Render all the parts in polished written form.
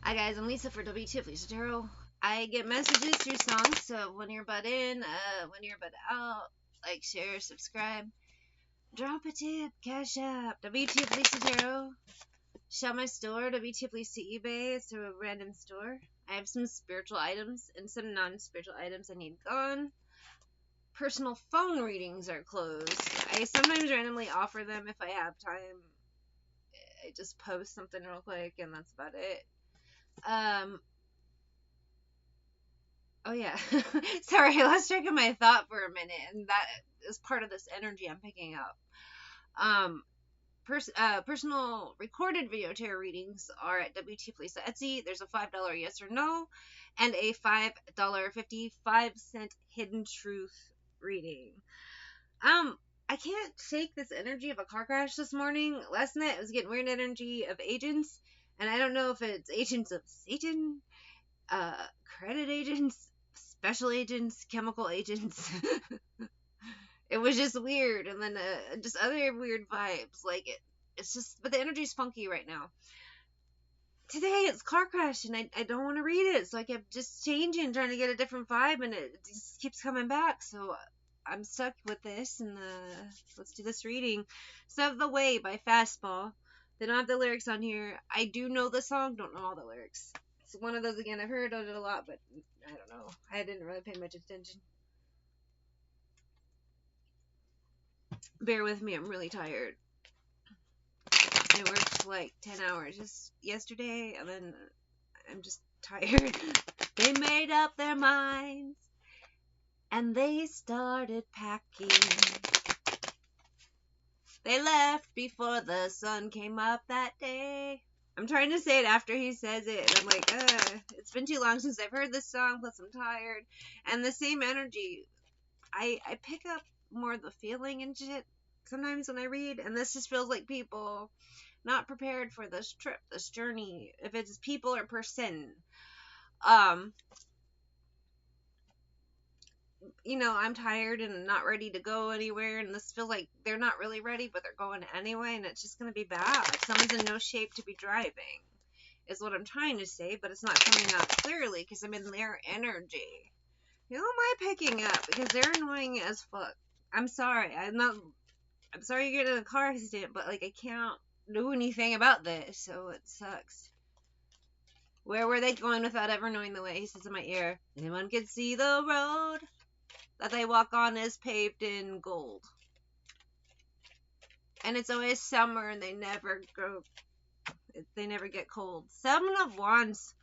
Hi guys, I'm Lisa for wtfLisa Tarot. I get messages through songs, so when you're butt in, when you're butt out, like, share, subscribe, drop a tip, cash app, wtfLisa Tarot. Shop my store, wtfLisa eBay. It's a random store. I have some spiritual items and some non-spiritual items I need gone. Personal phone readings are closed. I sometimes randomly offer them if I have time. I just post something real quick and that's about it. Oh yeah. Sorry, I lost track of my thought for a minute, and that is part of this energy I'm picking up. Personal recorded video tarot readings are at wtfLisa Etsy. There's a $5 yes or no, and a $5.55 hidden truth reading. I can't shake this energy of a car crash this morning. Last night I was getting weird energy of agents, and I don't know if it's agents of Satan, credit agents, special agents, chemical agents. It was just weird, and then just other weird vibes. Like it's just, but the energy's funky right now. Today it's car crash, and I don't want to read it, so I kept just changing, trying to get a different vibe, and it just keeps coming back. So I'm stuck with this, and let's do this reading. Step the Way by Fastball. They don't have the lyrics on here. I do know the song, don't know all the lyrics. It's one of those again. I've heard of it a lot, but I don't know. I didn't really pay much attention. Bear with me, I'm really tired. I worked like 10 hours just yesterday, and then I'm just tired. They made up their minds, and they started packing. They left before the sun came up that day. I'm trying to say it after he says it, and I'm like, it's been too long since I've heard this song, plus I'm tired. And the same energy, I pick up more of the feeling and shit sometimes when I read, and this just feels like people not prepared for this trip, this journey, if it's people or person. You know, I'm tired and not ready to go anywhere, and this feels like they're not really ready, but they're going anyway, and it's just going to be bad. Someone's in no shape to be driving, is what I'm trying to say, but it's not coming out clearly because I'm in their energy. Who am I picking up? Because they're annoying as fuck. I'm sorry. I'm sorry you're getting in a car accident, but, like, I can't do anything about this, so it sucks. Where were they going without ever knowing the way? He says in my ear, anyone can see the road that they walk on is paved in gold. And it's always summer, and they never get cold. 7 of Wands.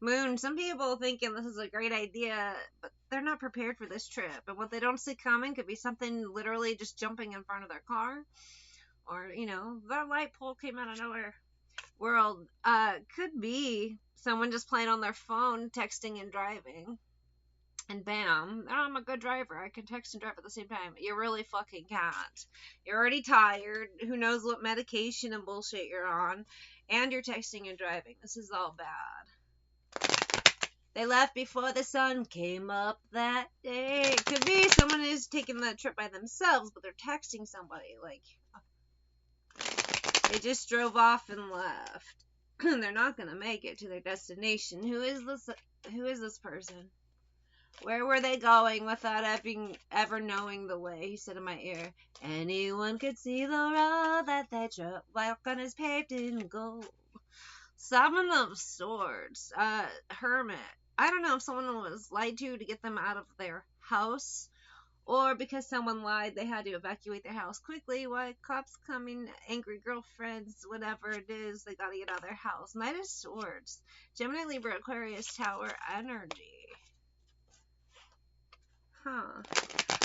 Moon. Some people thinking this is a great idea, but they're not prepared for this trip. And what they don't see coming could be something literally just jumping in front of their car. Or, you know, the light pole came out of nowhere. World. Could be someone just playing on their phone, texting and driving. And bam, I'm a good driver. I can text and drive at the same time. You really fucking can't. You're already tired. Who knows what medication and bullshit you're on. And you're texting and driving. This is all bad. They left before the sun came up that day. It could be someone is taking the trip by themselves, but they're texting somebody. Like, they just drove off and left. They're not going to make it to their destination. Who is this person? Where were they going without ever knowing the way? He said in my ear, anyone could see the road that they walk on is paved in gold. 7 of Swords. Hermit. I don't know if someone was lied to get them out of their house, or because someone lied they had to evacuate their house quickly. Why cops coming, angry girlfriends, whatever it is, they gotta get out of their house. Knight of Swords. Gemini, Libra, Aquarius, Tower energy. Huh.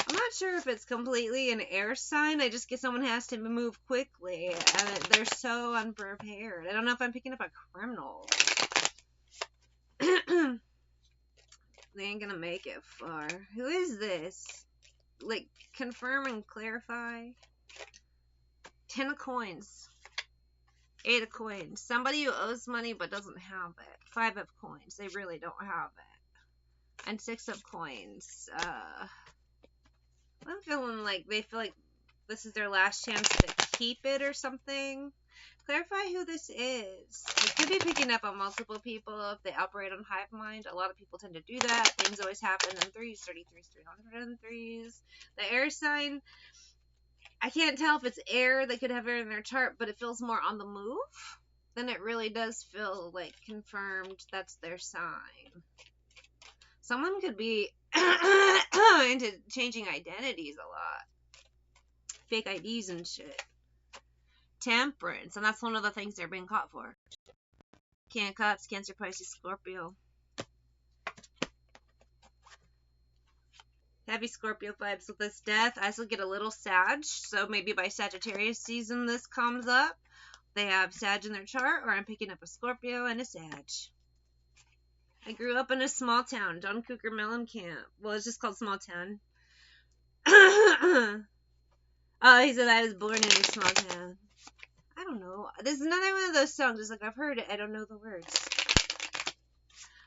I'm not sure if it's completely an air sign. I just get someone has to move quickly, and they're so unprepared. I don't know if I'm picking up a criminal. They ain't gonna make it far. Who is this? Like, confirm and clarify. 10 of coins. 8 of coins. Somebody who owes money but doesn't have it. 5 of coins. They really don't have it. And 6 of coins. I'm feeling like they feel like this is their last chance to keep it or something. clarify who this is. It could be picking up on multiple people if they operate on hive mind. A lot of people tend to do that. Things always happen in 3s, 33s, 303s. The air sign, I can't tell if it's air. They could have air in their chart, but it feels more on the move. Then it really does feel like confirmed that's their sign. Someone could be into changing identities a lot. Fake IDs and shit. Temperance, and that's one of the things they're being caught for. King of Cups, Cancer, Pisces, Scorpio. Heavy Scorpio vibes with this death. I still get a little Sag, so maybe by Sagittarius season this comes up. They have Sag in their chart, or I'm picking up a Scorpio and a Sag. I grew up in a small town, John Cougar Mellencamp. Well, it's just called small town. Oh, he said I was born in a small town. I don't know. There's another one of those songs. It's like I've heard it. I don't know the words.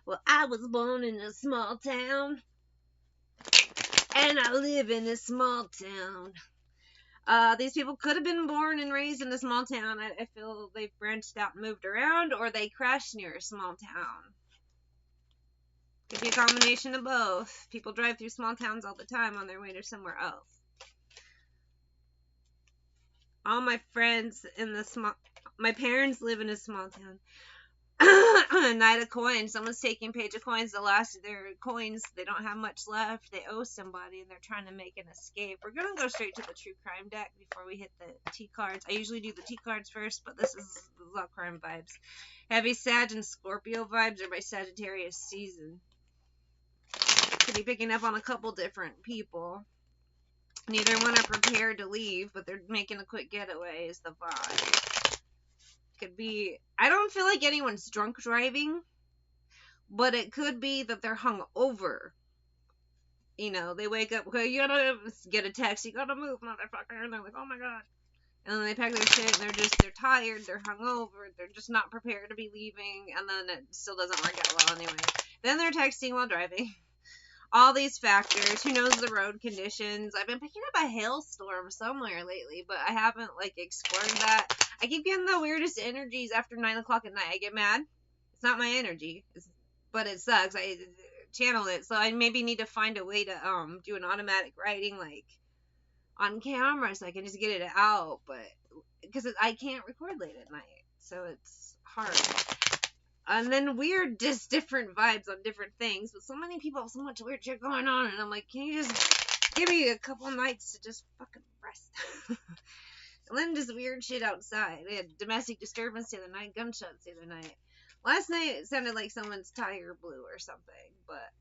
Well, I was born in a small town, and I live in a small town. These people could have been born and raised in a small town. I feel they've branched out and moved around, or they crashed near a small town. Could be a combination of both. People drive through small towns all the time on their way to somewhere else. All my friends in the my parents live in a small town. Knight of Coins. Someone's taking Page of Coins. The last of their coins, they don't have much left. They owe somebody and they're trying to make an escape. We're going to go straight to the True Crime deck before we hit the T cards. I usually do the T cards first, but this is love crime vibes. Heavy Sag and Scorpio vibes are by Sagittarius season. Could be picking up on a couple different people. Neither one are prepared to leave, but they're making a quick getaway is the vibe. Could be, I don't feel like anyone's drunk driving, but it could be that they're hung-over. You know, they wake up, okay, you gotta get a text, you gotta move, motherfucker, and they're like, oh my god. And then they pack their shit, and they're tired, they're hungover, they're just not prepared to be leaving, and then it still doesn't work out well anyway. Then they're texting while driving. All these factors. Who knows the road conditions? I've been picking up a hailstorm somewhere lately, but I haven't, like, explored that. I keep getting the weirdest energies after 9 o'clock at night. I get mad. It's not my energy, but it sucks. I channel it, so I maybe need to find a way to do an automatic writing, like, on camera so I can just get it out, but because I can't record late at night, so it's hard. And then weird, just different vibes on different things. But so many people have so much weird shit going on. And I'm like, can you just give me a couple nights to just fucking rest? And then just weird shit outside. We had domestic disturbance the other night, gunshots the other night. Last night it sounded like someone's tire blew or something. But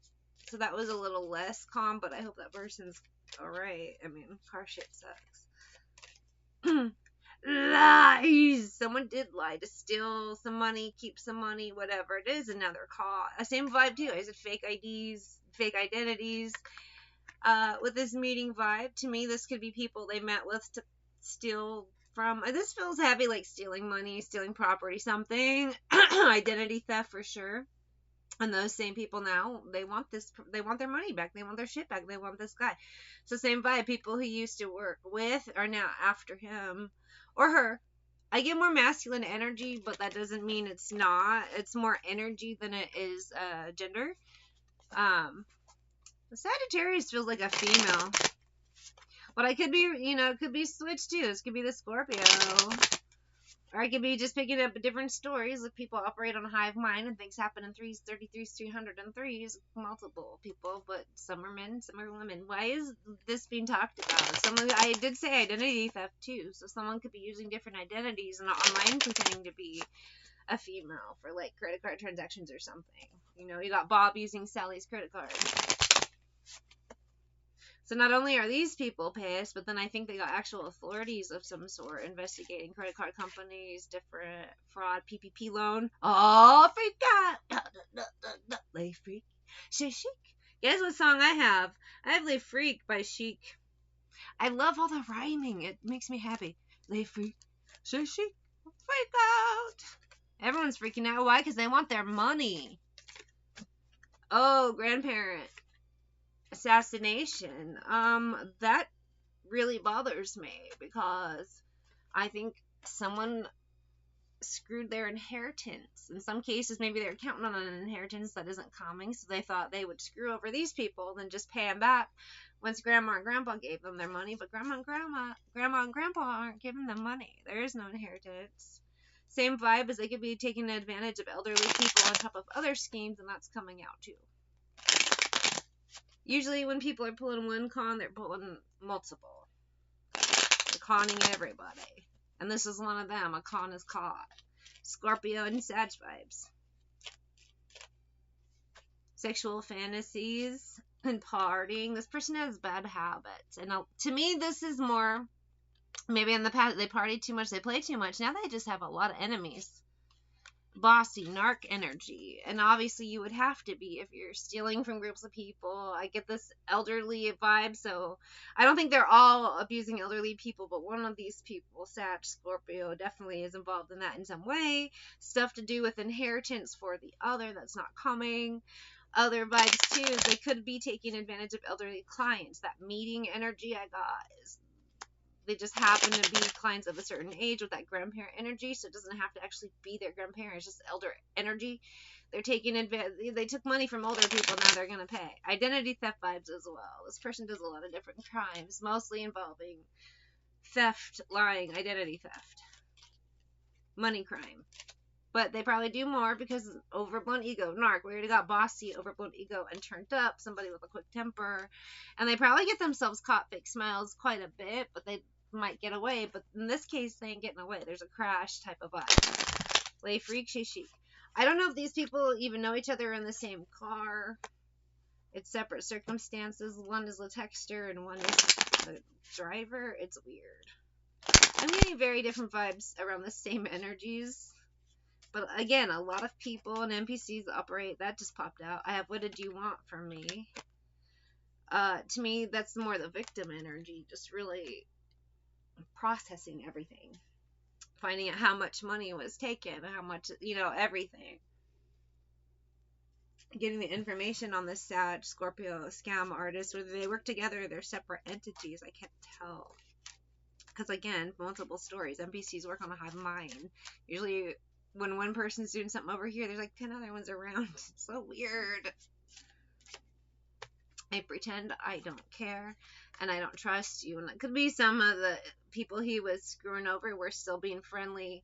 so that was a little less calm. But I hope that person's alright. I mean, car shit sucks. Lies! Someone did lie to steal some money, keep some money, whatever. It is another call. Same vibe too. I said fake IDs, fake identities. With this meeting vibe, to me, this could be people they met with to steal from. This feels heavy, like stealing money, stealing property, something. Identity theft for sure. And those same people now, they want their money back. They want their shit back. They want this guy. So same vibe. People who used to work with are now after him. Or her. I get more masculine energy, but that doesn't mean it's not. It's more energy than it is gender. The Sagittarius feels like a female. But I could be, it could be switched too. This could be the Scorpio. Or I could be just picking up different stories of people operate on a hive mind and things happen in 3s, 33s, 303s, multiple people, but some are men, some are women. Why is this being talked about? I did say identity theft too, so someone could be using different identities and online pretending to be a female for like credit card transactions or something. You got Bob using Sally's credit card. So not only are these people pissed, but then I think they got actual authorities of some sort investigating credit card companies, different fraud, PPP loan. Oh, freak out! Lay Freak. Chic. Guess what song I have? I have Lay Freak by Chic. I love all the rhyming. It makes me happy. Lay Freak. Chic. Freak out! Everyone's freaking out. Why? Because they want their money. Oh, grandparent. Assassination. That really bothers me because I think someone screwed their inheritance. In some cases, maybe they're counting on an inheritance that isn't coming, so they thought they would screw over these people and just pay them back once grandma and grandpa gave them their money. But grandma and grandpa aren't giving them money. There is no inheritance. Same vibe as they could be taking advantage of elderly people on top of other schemes, and that's coming out too. Usually when people are pulling one con, they're pulling multiple. They're conning everybody. And this is one of them. A con is caught. Scorpio and Sag vibes. Sexual fantasies and partying. This person has bad habits. And to me, this is more, maybe in the past they partied too much, they played too much. Now they just have a lot of enemies. Bossy, narc energy. And obviously you would have to be if you're stealing from groups of people. I get this elderly vibe, so I don't think they're all abusing elderly people, but one of these people, Sag, Scorpio, definitely is involved in that in some way. Stuff to do with inheritance for the other that's not coming. Other vibes too is they could be taking advantage of elderly clients. That meeting energy I got is they just happen to be clients of a certain age with that grandparent energy, so it doesn't have to actually be their grandparents, just elder energy. They're taking advantage. They took money from older people, now they're gonna pay. Identity theft vibes as well. This person does a lot of different crimes, mostly involving theft, lying, identity theft, money crime. But they probably do more because overblown ego, narc. We already got bossy, overblown ego, and turned up. Somebody with a quick temper, and they probably get themselves caught fake smiles quite a bit, but they might get away. But in this case, they ain't getting away. There's a crash type of vibe. Lay freak, chic. I don't know if these people even know each other in the same car. It's separate circumstances. One is the texter and one is the driver. It's weird. I'm getting very different vibes around the same energies. But again, a lot of people and NPCs operate. That just popped out. I have, what did you want from me? To me, that's more the victim energy. Just really processing everything. Finding out how much money was taken. How much, everything. Getting the information on the Sag, Scorpio, scam artist. Whether they work together, they're separate entities. I can't tell. Because again, multiple stories. NPCs work on a hive mind. Usually when one person's doing something over here, there's like 10 other ones around. It's so weird. I pretend I don't care and I don't trust you. And it could be some of the people he was screwing over were still being friendly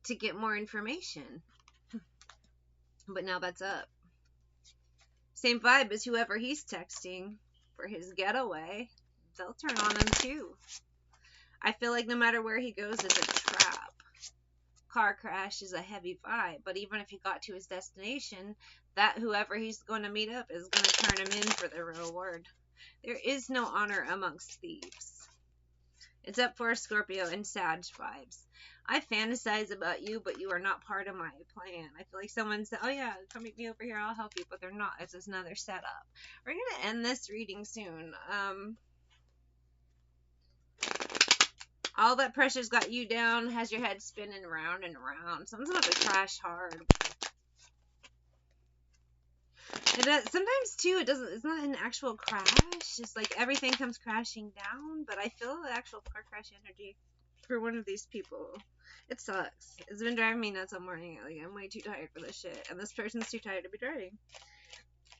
to get more information. But now that's up. Same vibe as whoever he's texting for his getaway. They'll turn on him too. I feel like no matter where he goes, it's a trap. Car crash is a heavy vibe, but even if he got to his destination, that whoever he's going to meet up is going to turn him in for the reward. There is no honor amongst thieves. It's up for Scorpio and Sag vibes. I fantasize about you, but you are not part of my plan. I feel like someone said, oh yeah, come meet me over here, I'll help you, but they're not. It's just another setup. We're going to end this reading soon. All that pressure's got you down, has your head spinning round and round. Someone's about to crash hard. And sometimes too, it's not an actual crash. It's like everything comes crashing down. But I feel the actual car crash energy for one of these people. It sucks. It's been driving me nuts all morning. Like, I'm way too tired for this shit. And this person's too tired to be driving.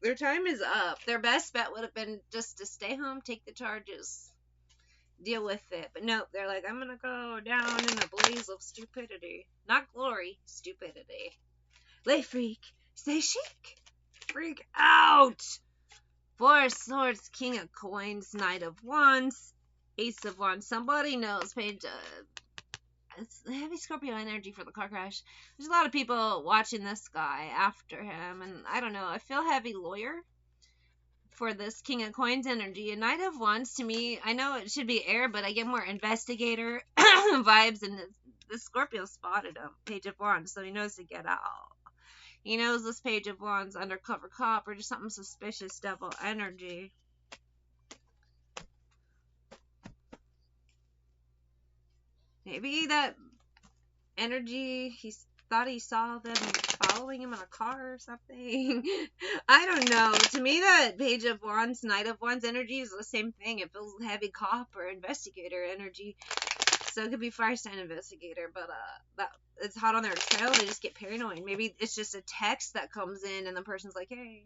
Their time is up. Their best bet would have been just to stay home, take the charges, deal with it. But nope, they're like, I'm gonna go down in a blaze of stupidity. Not glory, stupidity. Lay freak, stay chic. Freak out. Four of Swords, King of Coins, Knight of Wands, Ace of Wands. Somebody knows page. It's heavy Scorpio energy for the car crash. There's a lot of people watching this guy after him, and I don't know. I feel heavy lawyer for this King of Coins energy. A Knight of Wands, to me, I know it should be air, but I get more investigator vibes, and the Scorpio spotted him. Page of Wands, so he knows to get out. He knows this Page of Wands, undercover cop, or just something suspicious, devil energy. Maybe that energy, he thought he saw them following him in a car or something. I don't know. To me, that Page of Wands, Knight of Wands energy is the same thing. It feels heavy cop or investigator energy. So it could be fire sign investigator, but that it's hot on their trail. They just get paranoid. Maybe it's just a text that comes in, and the person's like, "Hey,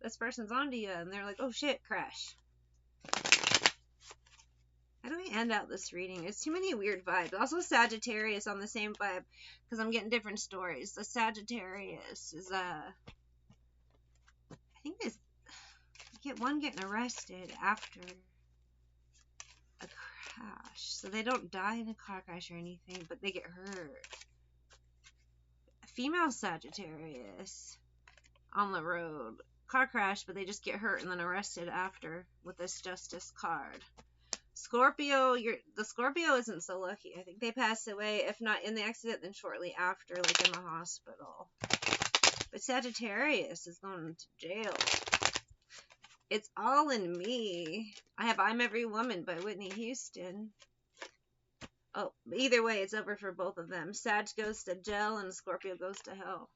this person's onto you," and they're like, "Oh shit, crash." How do we end out this reading? It's too many weird vibes. Also, Sagittarius on the same vibe, because I'm getting different stories. The Sagittarius is I think there's get one getting arrested after a crash, so they don't die in a car crash or anything, but they get hurt. A female Sagittarius on the road, car crash, but they just get hurt and then arrested after with this Justice card. Scorpio, the Scorpio isn't so lucky. I think they passed away, if not in the accident, then shortly after, like in the hospital. But Sagittarius is going to jail. It's all in me. I have I'm Every Woman by Whitney Houston. Oh, either way, it's over for both of them. Sag goes to jail and Scorpio goes to hell.